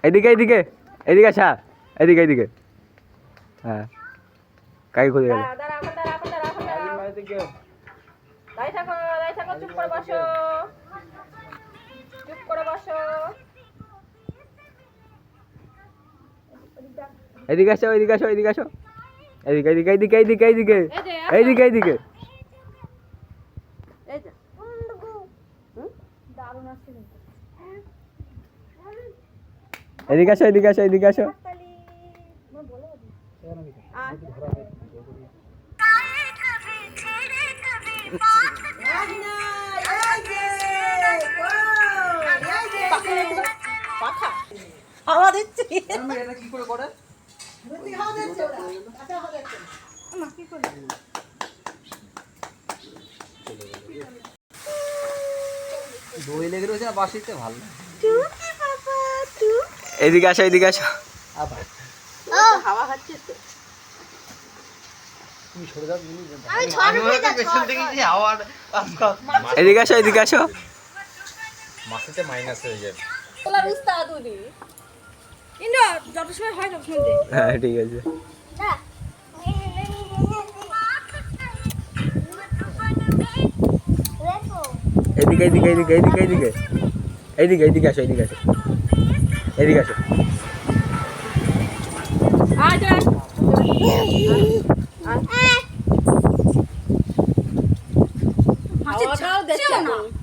এদিকে এদিকে এদিকে আসা এদিকে এদিকে হ্যাঁ কাকে খুঁজে গেল এদিকে আসো এদিকে আসো এদিকে আসো এদিকে এদিকে এদিকে এদিকে এদিকে এইদিকে এইদিকে এদিকে আসো এদিকে আসো এদিকে আসো হাওয়া দিচ্ছে কি করে করে দই লেগে রয়েছে না বাসিতে ভালো এদিকে আসো এদিকে আসো আবার হাওয়া হচ্ছে তো তুমি সরে যাও আমি ছড় উঠে পেছন থেকে যে হাওয়া এদিকে আসো এদিকে আসো মাসিতে মাইনাস হয়ে যাবে তোলার উস্তাদ উনি কিন্তু যত সময় হয় তত সময় দে হ্যাঁ ঠিক আছে এদিকে এদিকে এদিকে এদিকে এদিকে এইদিকে এইদিকে আসো এইদিকে আসো এইদিকে আসো আচ্ছা হাওয়াটাও দেখছো না